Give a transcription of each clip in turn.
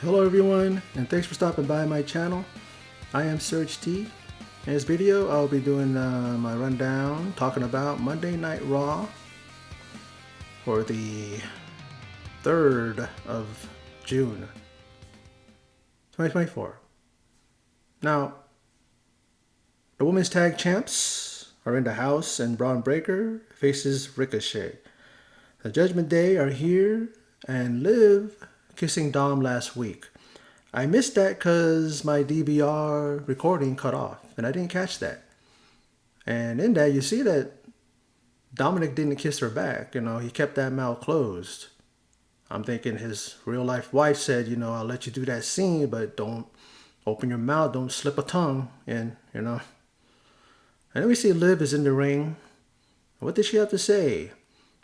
Hello everyone, and thanks for stopping by my channel. I am Serge T. In this video, I'll be doing my rundown, talking about Monday Night Raw for the 3rd of June, 2024. Now, the Women's Tag Champs are in the house, and Bron Breaker faces Ricochet. The Judgment Day are here, and Liv kissing Dom last week. I missed that because my DVR recording cut off, and I didn't catch that. And in that, you see that Dominic didn't kiss her back. He kept that mouth closed. I'm thinking his real-life wife said, I'll let you do that scene, but don't open your mouth, don't slip a tongue in. And then we see Liv is in the ring. What did she have to say?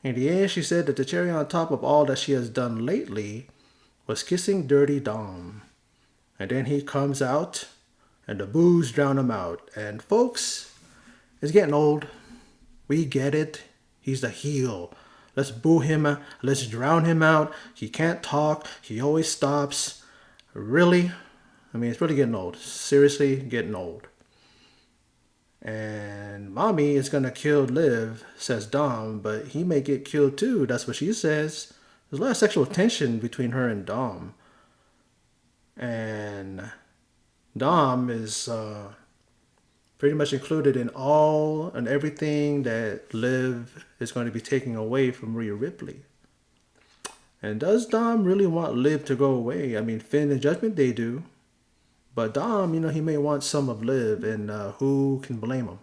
In the end, she said that the cherry on top of all that she has done lately was kissing Dirty Dom. And then he comes out, and the boos drown him out. And folks, it's getting old. We get it. He's the heel. Let's boo him. Let's drown him out. He can't talk. He always stops. Really? It's really getting old. Seriously, getting old. And Mommy is going to kill Liv, says Dom, but he may get killed too. That's what she says. There's a lot of sexual tension between her and Dom. And Dom is pretty much included in all and everything that Liv is going to be taking away from Rhea Ripley. And does Dom really want Liv to go away? Finn and Judgment Day do. But Dom, he may want some of Liv, and who can blame him?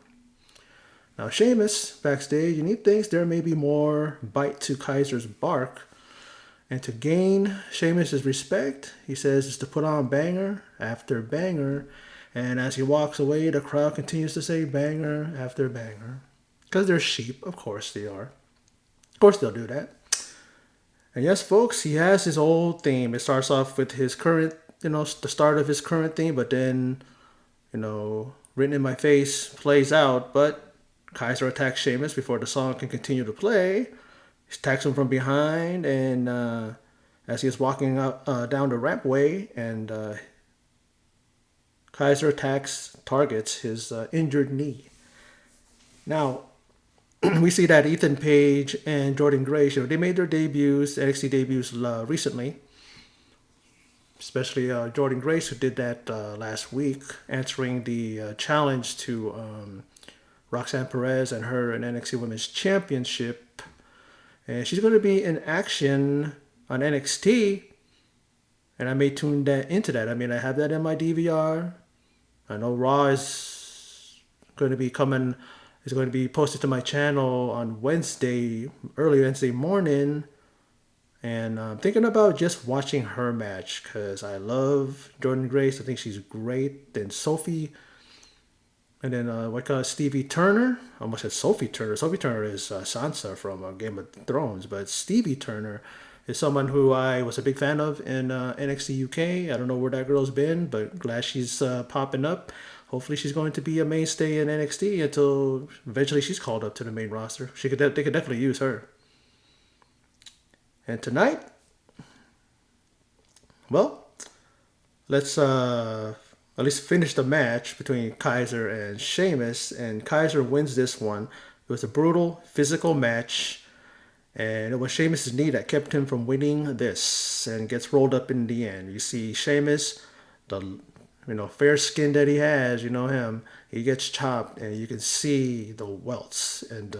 Now, Sheamus, backstage, and he thinks there may be more bite to Kaiser's bark. And to gain Sheamus' respect, he says, is to put on banger after banger. And as he walks away, the crowd continues to say banger after banger. Because they're sheep, of course they are. Of course they'll do that. And yes, folks, he has his old theme. It starts off with his current, the start of his current theme, but then, Written in My Face plays out. But Kaiser attacks Sheamus before the song can continue to play. He attacks him from behind, and as he is walking up down the rampway, and Kaiser targets his injured knee. Now, we see that Ethan Page and Jordan Grace, they made their debuts, NXT debuts recently. Especially Jordan Grace, who did that last week, answering the challenge to Roxanne Perez and her in NXT Women's Championship. And she's going to be in action on NXT. And I may tune into that. I have that in my DVR. I know Raw is going to be posted to my channel on early Wednesday morning. And I'm thinking about just watching her match because I love Jordan Grace. I think she's great. Then Sophie. And then Stevie Turner. I almost said Sophie Turner. Sophie Turner is Sansa from Game of Thrones. But Stevie Turner is someone who I was a big fan of in NXT UK. I don't know where that girl's been, but glad she's popping up. Hopefully she's going to be a mainstay in NXT until eventually she's called up to the main roster. They could definitely use her. And tonight, well, let's at least finish the match between Kaiser and Sheamus. And Kaiser wins this one. It was a brutal, physical match. And it was Sheamus' knee that kept him from winning this. And gets rolled up in the end. You see Sheamus, the fair skin that he has, him. He gets chopped, and you can see the welts and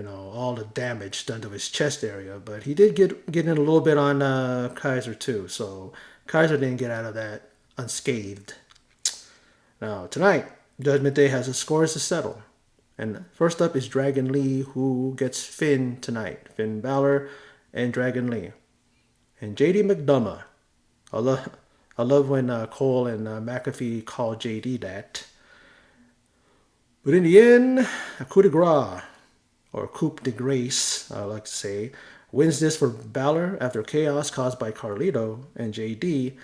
all the damage done to his chest area. But he did get in a little bit on Kaiser too. So Kaiser didn't get out of that unscathed. Now, tonight, Judgment Day has the scores to settle. And first up is Dragon Lee, who gets Finn tonight. Finn Balor and Dragon Lee. And JD McDonough. I love when Cole and McAfee call JD that. But in the end, a coup de grace, or coup de grace, I like to say, wins this for Balor after chaos caused by Carlito and JD.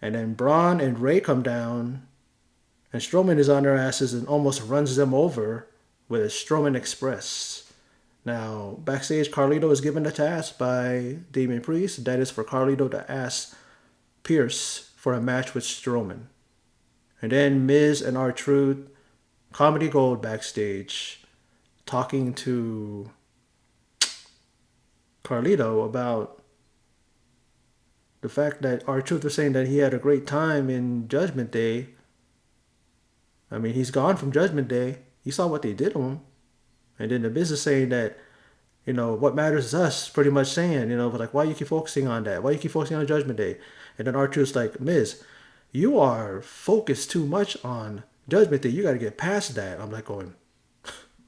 And then Braun and Rey come down, and Strowman is on their asses and almost runs them over with a Strowman Express. Now, backstage, Carlito is given a task by Damian Priest. That is for Carlito to ask Pierce for a match with Strowman. And then Miz and R-Truth, comedy gold backstage, talking to Carlito about the fact that R-Truth was saying that he had a great time in Judgment Day. I mean, he's gone from Judgment Day. He saw what they did to him. And then the Miz is saying that, what matters is us, pretty much saying, but like, why you keep focusing on that? Why you keep focusing on Judgment Day? And then R-Truth's like, Miz, you are focused too much on Judgment Day. You got to get past that. I'm like going,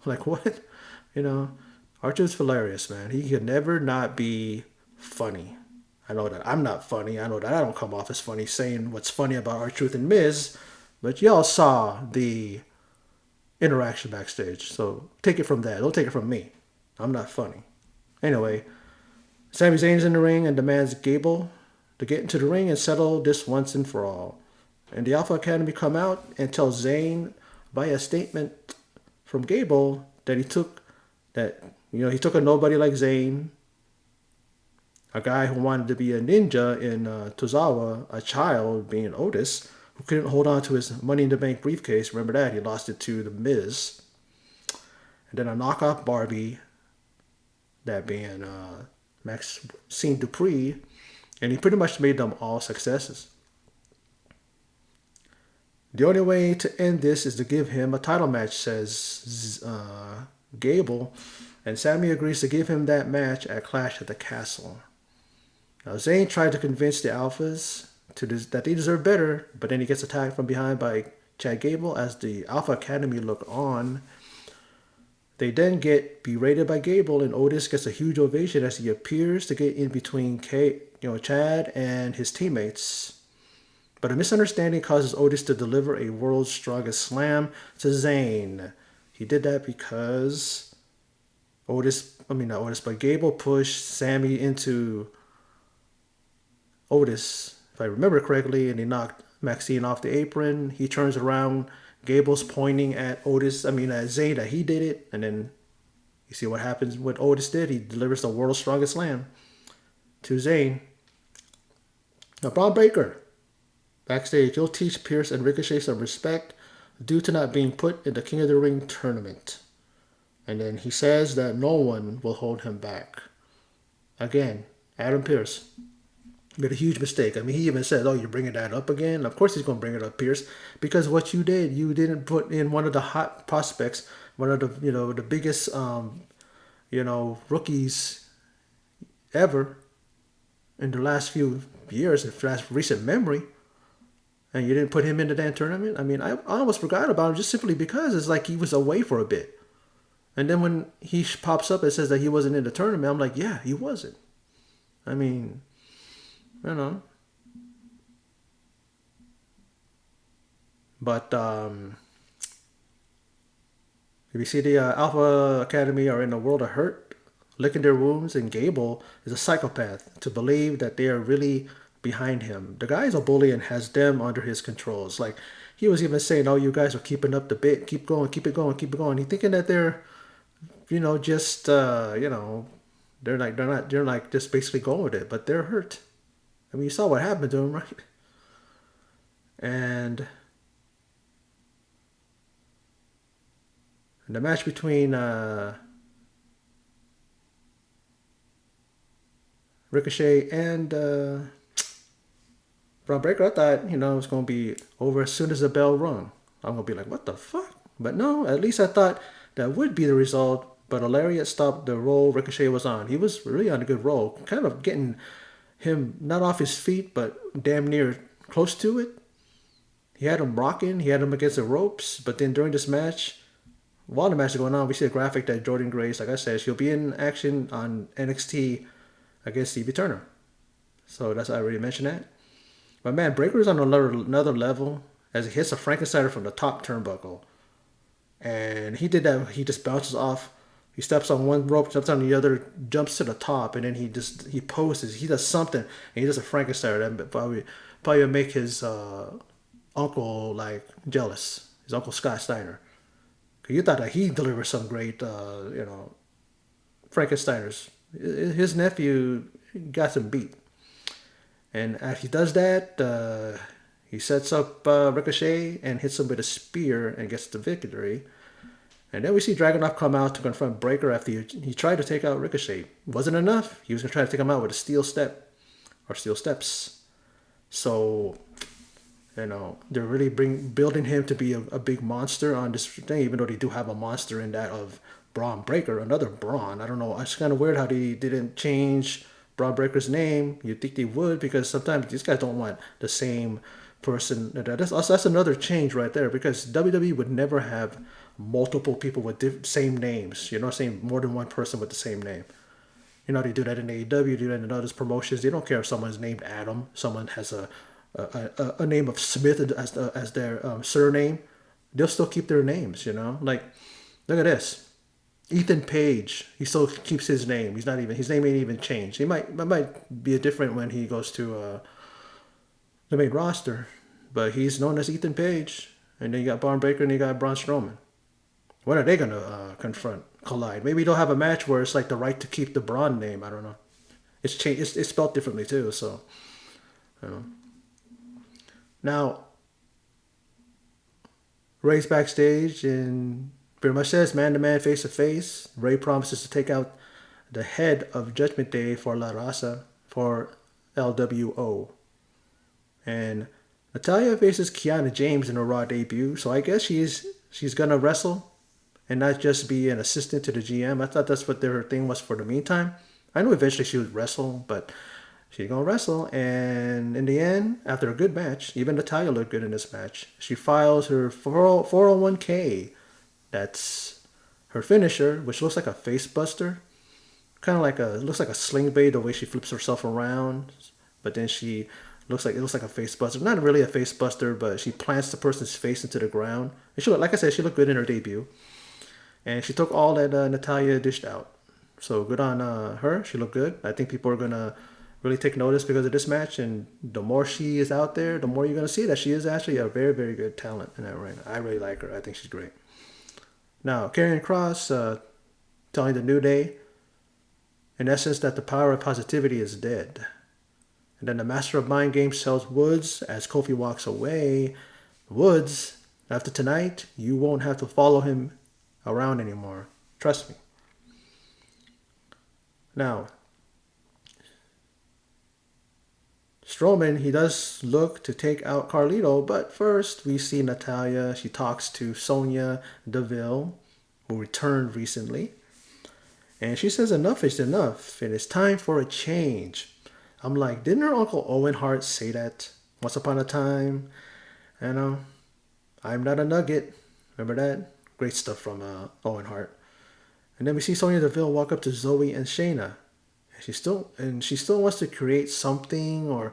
like, what? R-Truth's hilarious, man. He could never not be funny. I know that I'm not funny. I know that I don't come off as funny saying what's funny about R-Truth and Miz, but y'all saw the interaction backstage. So take it from that. Don't take it from me. I'm not funny. Anyway, Sami Zayn's in the ring and demands Gable to get into the ring and settle this once and for all. And the Alpha Academy come out and tell Zayn via statement from Gable that he took a nobody like Zayn, a guy who wanted to be a ninja in Tozawa, a child being Otis, who couldn't hold on to his Money in the Bank briefcase. Remember that? He lost it to The Miz. And then a knockoff Barbie, that being Maxine Dupree, and he pretty much made them all successes. The only way to end this is to give him a title match, says Gable, and Sami agrees to give him that match at Clash at the Castle. Now, Zayn tried to convince the Alphas that they deserve better, but then he gets attacked from behind by Chad Gable as the Alpha Academy look on. They then get berated by Gable, and Otis gets a huge ovation as he appears to get in between Chad and his teammates. But a misunderstanding causes Otis to deliver a world's strongest slam to Zayn. He did that because Gable pushed Sami into Otis, if I remember correctly, and he knocked Maxine off the apron. He turns around. Gable's pointing at Zayn that he did it, and then you see what happens. What Otis did, he delivers the world's strongest slam to Zayn. Now, Bron Breaker, backstage, he'll teach Pierce and Ricochet some respect due to not being put in the King of the Ring tournament. And then he says that no one will hold him back. Again, Adam Pearce made a huge mistake. He even said, "Oh, you're bringing that up again?" Of course he's going to bring it up, Pierce, because what you didn't put in one of the hot prospects, one of the biggest rookies ever in the last few years, in last recent memory, and you didn't put him into that tournament. I almost forgot about him just simply because it's like he was away for a bit. And then when he pops up and says that he wasn't in the tournament, I'm like, yeah, he wasn't. But if you see the Alpha Academy are in a world of hurt, licking their wounds, and Gable is a psychopath to believe that they are really behind him. The guy is a bully and has them under his controls. Like, he was even saying, "Oh, you guys are keeping up the bit. Keep going, keep it going, keep it going." He's thinking that they're, they're like just basically going with it, but they're hurt. You saw what happened to him, right? And the match between Ricochet and Bron Breaker, I thought, it was going to be over as soon as the bell rung. I'm going to be like, what the fuck? But no, at least I thought that would be the result. But a lariat stopped the roll Ricochet was on. He was really on a good roll, kind of getting him not off his feet, but damn near close to it. He had him rocking. He had him against the ropes. But then during this match, while the match is going on, we see a graphic that Jordan Grace, like I said, she'll be in action on NXT against Stevie Turner. So I already mentioned that. But man, Breaker's on another level as he hits a Frankensteiner from the top turnbuckle. And he did that. He just bounces off. He steps on one rope, jumps on the other, jumps to the top, and then he poses. He does something, and he does a Frankensteiner that probably make his uncle like jealous. His uncle Scott Steiner. You thought that he delivered some great, Frankensteiners. His nephew got some beat. And as he does that, he sets up Ricochet and hits him with a spear and gets the victory. And then we see Dragunov come out to confront Breaker after he tried to take out Ricochet. Wasn't enough. He was going to try to take him out with a steel step or steel steps. So, they're really building him to be a big monster on this thing, even though they do have a monster in that of Bron Breaker, another Braun. I don't know. It's kind of weird how they didn't change Bron Breaker's name. You'd think they would, because sometimes these guys don't want the same person. That's another change right there, because WWE would never have multiple people with same names. You know what I'm saying? More than one person with the same name. They do that in AEW, do that in other promotions. They don't care if someone's named Adam, someone has a name of Smith as their surname. They'll still keep their names, Like, look at this. Ethan Page, he still keeps his name. His name ain't even changed. He might be different when he goes to the main roster, but he's known as Ethan Page. And then you got Bron Breaker and you got Braun Strowman. When are they gonna collide? Maybe they'll have a match where it's like the right to keep the Braun name. I don't know. It's changed. It's spelled differently too. So, now Ray's backstage and pretty much says man to man, face to face. Ray promises to take out the head of Judgment Day for La Raza for LWO. And Natalya faces Kiana James in her Raw debut, so I guess she's gonna wrestle and not just be an assistant to the GM. I thought that's what their thing was for the meantime. I knew eventually she would wrestle, but she's gonna wrestle. And in the end, after a good match, even Natalya looked good in this match. She files her 401k. That's her finisher, which looks like a face buster. It looks like a sling blade the way she flips herself around, but then it looks like a face buster. Not really a face buster, but she plants the person's face into the ground. And like I said, she looked good in her debut, and she took all that Natalya dished out. So good on her. She looked good. I think people are gonna really take notice because of this match, and the more she is out there, the more you're gonna see that she is actually a very, very good talent in that ring. I really like her. I think she's great. Now, Karrion Kross telling the New Day, in essence, that the power of positivity is dead. And then the Master of Mind Games tells Woods as Kofi walks away, Woods, after tonight, you won't have to follow him around anymore. Trust me. Now, Strowman, he does look to take out Carlito, but first we see Natalya. She talks to Sonya Deville, who returned recently. And she says enough is enough, and it's time for a change. I'm like, didn't her Uncle Owen Hart say that once upon a time? I'm not a nugget. Remember that? Great stuff from Owen Hart. And then we see Sonya Deville walk up to Zoe and Shayna. She still wants to create something or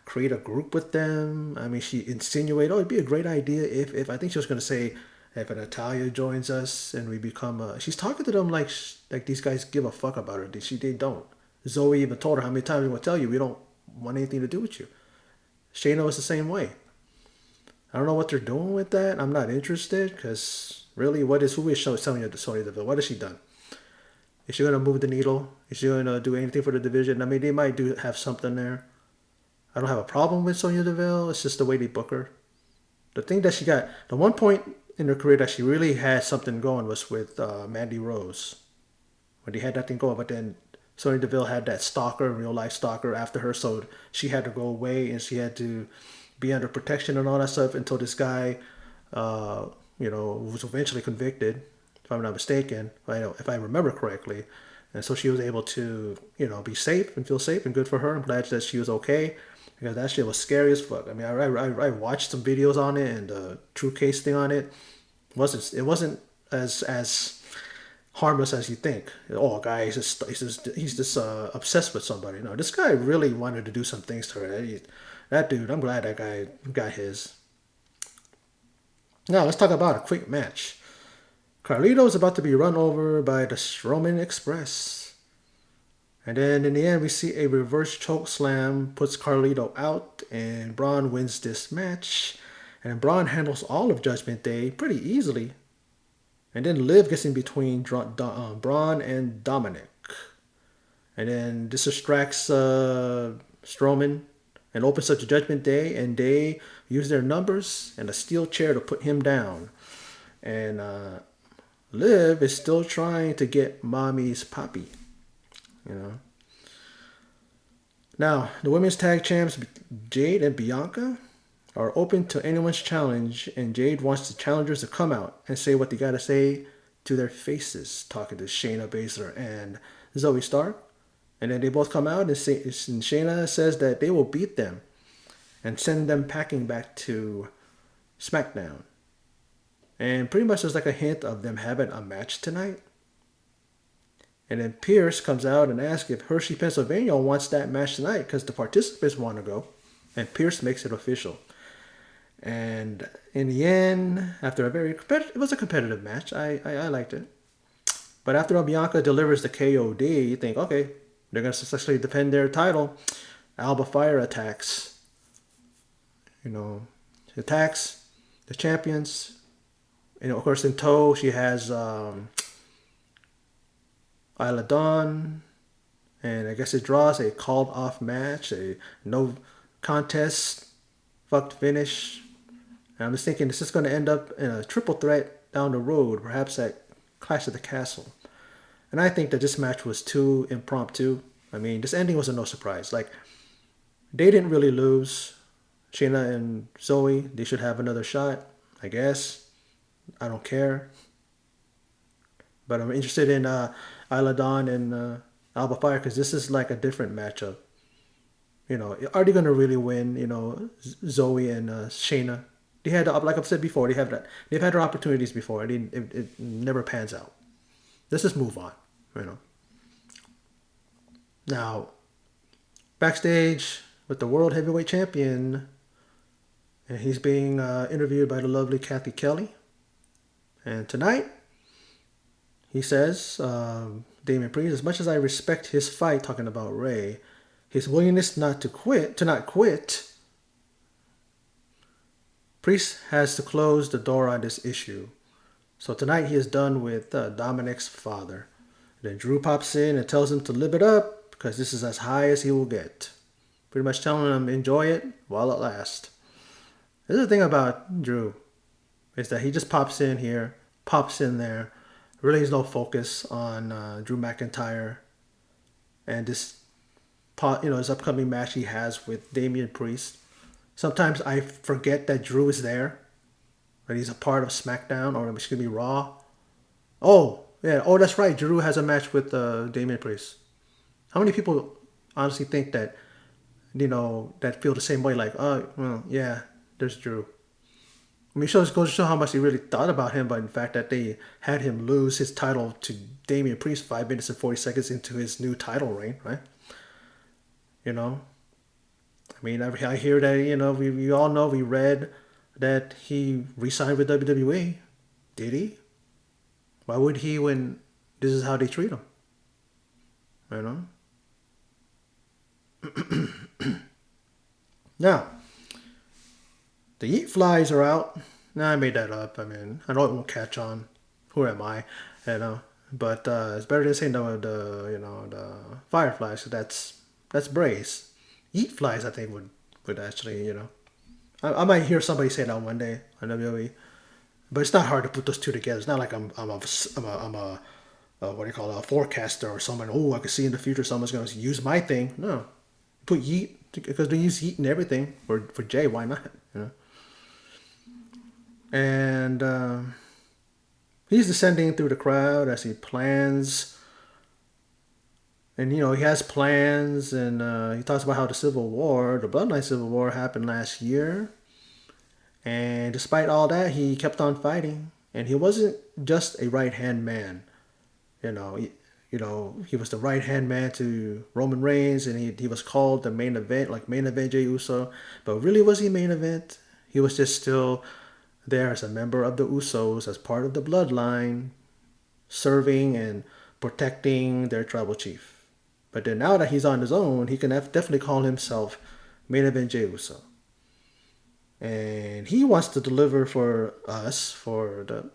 create a group with them. I mean, she insinuated, it'd be a great idea if I think she was going to say, if Natalya joins us and we become she's talking to them like these guys give a fuck about her. They don't. Zoe even told her how many times we want to tell you we don't want anything to do with you. Shayna was the same way. I don't know what they're doing with that. I'm not interested because really, who is Sonya Deville? What has she done? Is she going to move the needle? Is she going to do anything for the division? I mean, they might have something there. I don't have a problem with Sonya Deville. It's just the way they book her. The thing that she got, the one point in her career that she really had something going was with Mandy Rose. When they had that thing going, but then Sonya Deville had that real life stalker after her, so she had to go away and she had to be under protection and all that stuff until this guy, was eventually convicted, if I'm not mistaken, if I remember correctly. And so she was able to, be safe and feel safe, and good for her. I'm glad that she was okay, because that shit was scary as fuck. I mean, I watched some videos on it, and the true case thing on it wasn't as harmless as you think. Oh, guy, he's just obsessed with somebody. No, this guy really wanted to do some things to her. That dude, I'm glad that guy got his. Now let's talk about a quick match. Carlito is about to be run over by the Strowman Express. And then in the end, we see a reverse choke slam puts Carlito out, and Braun wins this match. And Braun handles all of Judgment Day pretty easily. And then Liv gets in between Braun and Dominic. And then this distracts Strowman. and opens up to Judgment Day, and they use their numbers and a steel chair to put him down. And Liv is still trying to get mommy's poppy, you know. Now, the women's tag champs, Jade and Bianca, are open to anyone's challenge, and Jade wants the challengers to come out and say what they gotta say to their faces, talking to Shayna Baszler and Zoe Stark. And then they both come out, and Shayna says that they will beat them and send them packing back to SmackDown. And pretty much there's like a hint of them having a match tonight. And then Pierce comes out and asks if Hershey, Pennsylvania wants that match tonight because the participants want to go. And Pierce makes it official. And in the end, after it was a competitive match. I liked it. But after Bianca delivers the KOD, you think, okay, they're going to successfully defend their title. Alba Fire attacks. Attacks the champions. Of course, in tow, she has Isla Dawn. And I guess it draws a called off match, a no contest, fucked finish. And I'm just thinking this is going to end up in a triple threat down the road, perhaps at Clash of the Castle. And I think that this match was too impromptu. I mean, this ending was a no surprise. Like, they didn't really lose. Shayna and Zoe, they should have another shot, I guess. I don't care. But I'm interested in Isla Dawn and Alba Fire because this is like a different matchup. Are they going to really win, Zoe and Shayna? They had, like I've said before, they've had their opportunities before. It never pans out. Let's just move on, Now, backstage with the World Heavyweight Champion, and he's being interviewed by the lovely Kathy Kelly. And tonight, he says, Damian Priest, as much as I respect his fight, talking about Rey, his willingness not to quit, Priest has to close the door on this issue. So tonight he is done with Dominic's father. Then Drew pops in and tells him to live it up because this is as high as he will get. Pretty much telling him enjoy it while it lasts. This is the thing about Drew, is that he just pops in here, pops in there. Really has no focus on Drew MCintyre and this, his upcoming match he has with Damian Priest. Sometimes I forget that Drew is there, that he's a part of SmackDown or excuse me, Raw. Oh yeah, that's right. Drew has a match with Damian Priest. How many people honestly think that, that feel the same way? Like, oh well, yeah, there's Drew. I mean, it goes to show how much they really thought about him, but in fact that they had him lose his title to Damian Priest 5 minutes and 40 seconds into his new title reign, right? I mean, I hear that, we all know, we read that he re-signed with WWE. Did he? Why would he when this is how they treat him? Now, the Yeet Flies are out. Nah, I made that up. I mean, I know it won't catch on. Who am I? But it's better than saying the Fireflies. So that's Brace. Yeet Flies, I think would actually, I might hear somebody say that one day on WWE. But it's not hard to put those two together. It's not like I'm a what do you call it, a forecaster or someone. Oh, I can see in the future someone's going to use my thing. No, put Yeet because they use Yeet and everything for Jay. Why not? And he's descending through the crowd as he plans. And, he has plans, and he talks about how the Bloodline Civil War happened last year. And despite all that, he kept on fighting. And he wasn't just a right-hand man. He was the right-hand man to Roman Reigns, and he was called the main event, like main event Jey Uso. But really, was he main event? He was just still there as a member of the Usos, as part of the bloodline, serving and protecting their tribal chief. But then now that he's on his own, he can definitely call himself main event Jey Uso. And he wants to deliver for us, for the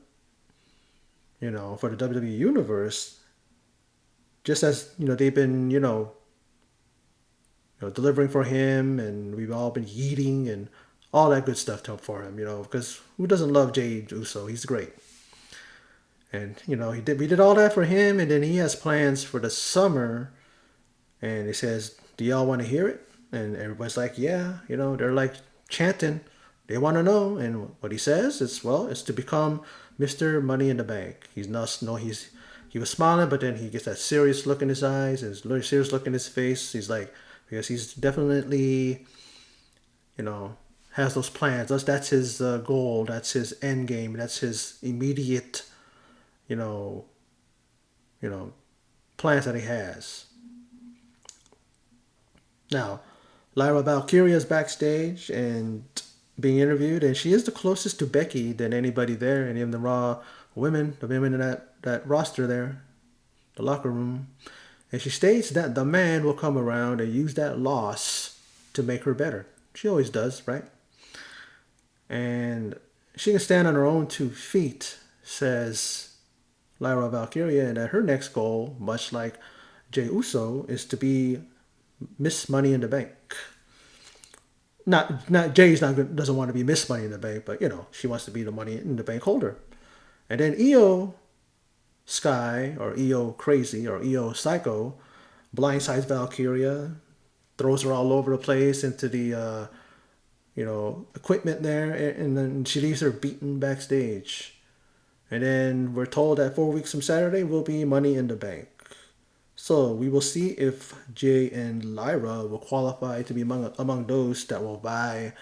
WWE Universe, just as, they've been, delivering for him, and we've all been eating and all that good stuff for him. Because who doesn't love Jey Uso? He's great. And we did all that for him, and then he has plans for the summer, and he says, "Do y'all want to hear it?" And everybody's like, "Yeah." They're like chanting. They want to know, and what he says is, "Well, it's to become Mr. Money in the Bank." He's not no he was smiling, but then he gets that serious look in his eyes, and his serious look in his face. He's like, because he's definitely, has those plans. That's his goal. That's his end game. That's his immediate, you know, you know, plans that he has. Now, Lyra Valkyria is backstage and being interviewed, and she is the closest to Becky than anybody there, any of the Raw women, the women in that roster there, the locker room. And she states that the man will come around and use that loss to make her better. She always does, right? And she can stand on her own 2 feet, says Lyra Valkyria, and that her next goal, much like Jey Uso, is to be Miss Money in the Bank. Not Jay's not doesn't want to be Miss Money in the Bank, but she wants to be the Money in the Bank holder. And then Io Sky or Io Crazy or Io Psycho blindsides Valkyria, throws her all over the place into the equipment there, and then she leaves her beaten backstage. And then we're told that 4 weeks from Saturday will be Money in the Bank. So we will see if Jay and Lyra will qualify to be among those that will vie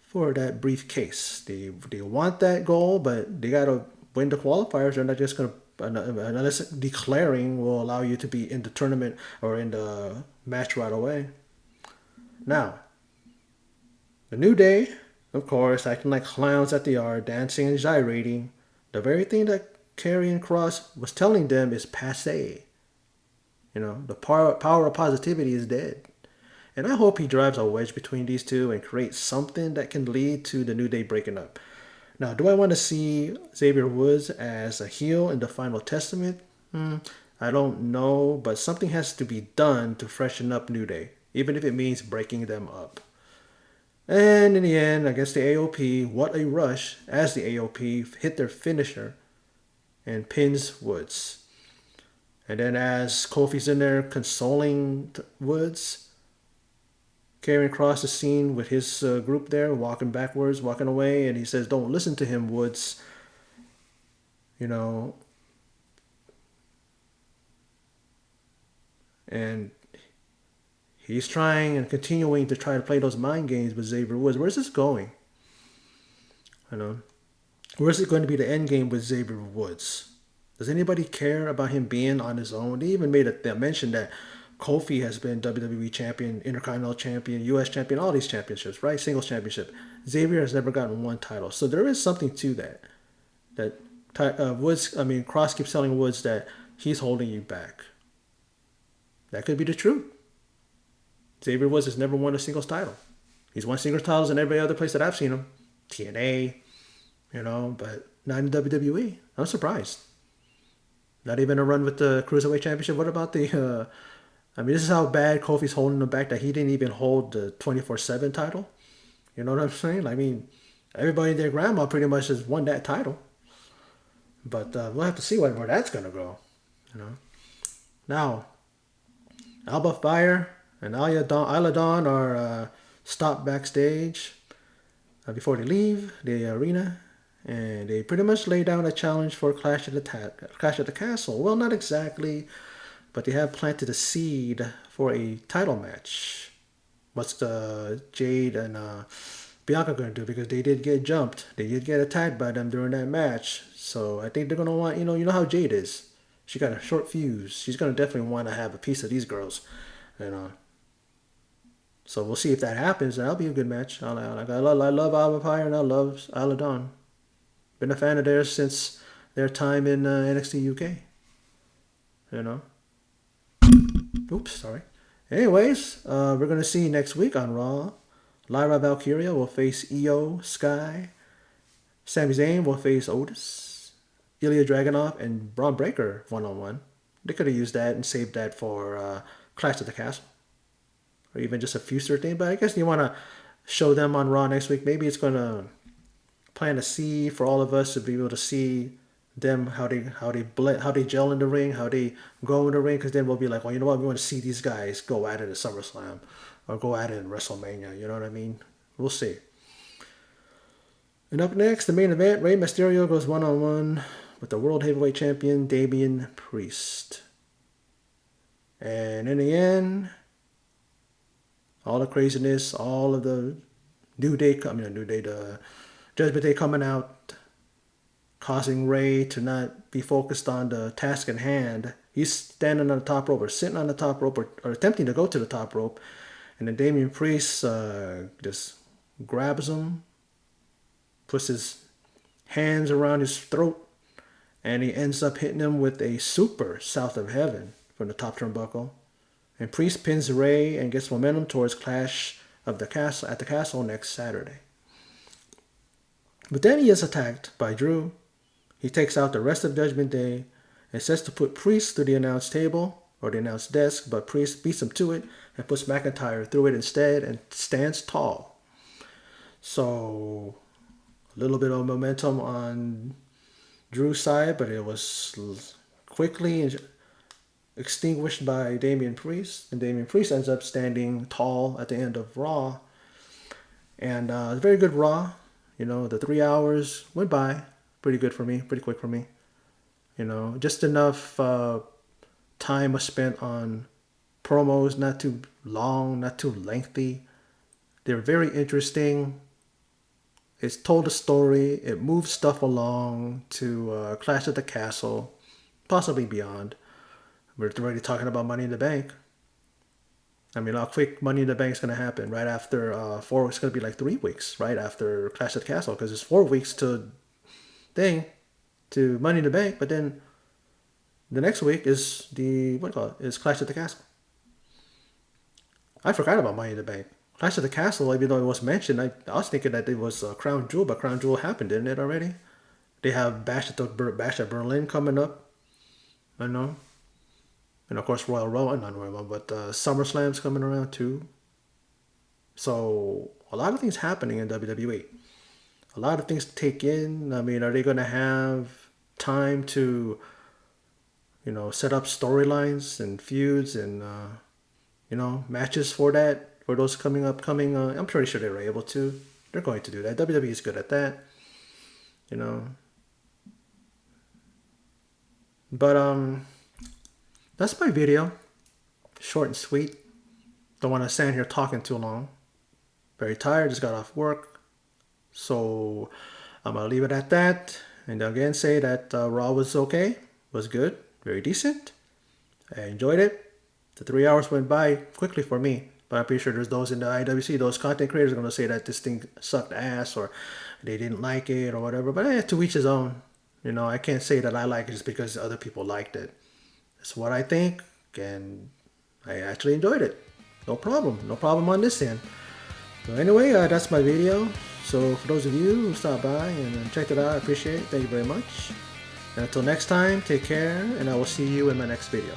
for that briefcase. They want that goal, but they gotta win the qualifiers. They're not just gonna unless declaring will allow you to be in the tournament or in the match right away. Now, the New Day, of course, acting like clowns at the yard, dancing and gyrating. The very thing that Karrion Kross was telling them is passe. The power of positivity is dead. And I hope he drives a wedge between these two and creates something that can lead to the New Day breaking up. Now, do I want to see Xavier Woods as a heel in the Final Testament? I don't know, but something has to be done to freshen up New Day, even if it means breaking them up. And in the end, against the AOP, what a rush as the AOP hit their finisher and pins Woods. And then as Kofi's in there consoling Woods, Karrion Kross is seen with his group there, walking backwards, walking away, and he says, "Don't listen to him, Woods." And he's trying and continuing to try to play those mind games with Xavier Woods. Where's this going? Where's it going to be the end game with Xavier Woods? Does anybody care about him being on his own? They even made a mention that Kofi has been WWE champion, Intercontinental champion, US champion, all these championships, right? Singles championship. Xavier has never gotten one title. So there is something to that. Kross keeps telling Woods that he's holding you back. That could be the truth. Xavier Woods has never won a singles title. He's won singles titles in every other place that I've seen him. TNA, but not in WWE. I'm surprised. Not even a run with the Cruiserweight Championship. What about the... this is how bad Kofi's holding him back that he didn't even hold the 24/7 title. You know what I'm saying? Everybody and their grandma pretty much has won that title. But we'll have to see where that's going to go. Now, Alba Fire and Isla Dawn are stopped backstage before they leave the arena. And they pretty much lay down a challenge for Clash at the Castle. Well, not exactly, but they have planted a seed for a title match. What's the Jade and Bianca going to do? Because they did get jumped. They did get attacked by them during that match. So I think they're going to want, you know how Jade is. She got a short fuse. She's going to definitely want to have a piece of these girls. So we'll see if that happens. That'll be a good match. I love Alba Fire and I love Isla Dawn. Been a fan of theirs since their time in NXT UK. Oops, sorry. Anyways, we're going to see next week on Raw. Lyra Valkyria will face Io Sky. Sami Zayn will face Otis. Ilya Dragunov and Bron Breaker one-on-one. They could have used that and saved that for Clash at the Castle. or even just a future thing. But I guess you want to show them on Raw next week. Maybe it's going to plant a seed for all of us to be able to see them how they blend, how they gel in the ring, how they go in the ring. Because then we'll be like, well, you know what, we want to see these guys go at it at SummerSlam or go at it in WrestleMania. You know what I mean? We'll see. And up next, the main event, Rey Mysterio goes one-on-one with the World Heavyweight Champion, Damian Priest. And in the end, all the craziness, all of the the Judgment Day coming out, causing Rey to not be focused on the task at hand. He's standing on the top rope or sitting on the top rope or attempting to go to the top rope. And then Damian Priest just grabs him, puts his hands around his throat, and he ends up hitting him with a super South of Heaven from the top turnbuckle. And Priest pins Rey and gets momentum towards Clash of the Castle at the Castle next Saturday. But then he is attacked by Drew. He takes out the rest of Judgment Day and says to put Priest to the announce table or the announce desk, but Priest beats him to it and puts McIntyre through it instead and stands tall. So a little bit of momentum on Drew's side, but it was quickly extinguished by Damian Priest. And Damian Priest ends up standing tall at the end of Raw. And a very good Raw. You know, the 3 hours went by pretty good for me, pretty quick for me. You know, just enough time was spent on promos, not too long, not too lengthy. They're very interesting. It's told a story. It moves stuff along to Clash at the Castle, possibly beyond. We're already talking about Money in the Bank. I mean, how quick Money in the Bank is going to happen right after it's going to be like 3 weeks right after Clash at the Castle, because it's 4 weeks to Money in the Bank, but then the next week is is Clash at the Castle. I forgot about Money in the Bank. Clash at the Castle, even though it was mentioned, I was thinking that it was Crown Jewel, but Crown Jewel happened, didn't it already? They have Bash at Berlin coming up. I know. And of course, Royal Rumble, not Royal Rumble, but SummerSlam's coming around too. So a lot of things happening in WWE. A lot of things to take in. I mean, are they going to have time to, set up storylines and feuds and, matches for that? For those upcoming, I'm pretty sure they're able to. They're going to do that. WWE is good at that. But, that's my video. Short and sweet. Don't want to stand here talking too long. Very tired. Just got off work. So I'm going to leave it at that. And again, say that Raw was okay. Was good. Very decent. I enjoyed it. The 3 hours went by quickly for me. But I'm pretty sure there's those in the IWC, those content creators are going to say that this thing sucked ass or they didn't like it or whatever. But to each his own. I can't say that I like it just because other people liked it. It's what I think, and I actually enjoyed it. No problem. No problem on this end. So anyway, that's my video. So for those of you who stopped by and checked it out, I appreciate it. Thank you very much. And until next time, take care, and I will see you in my next video.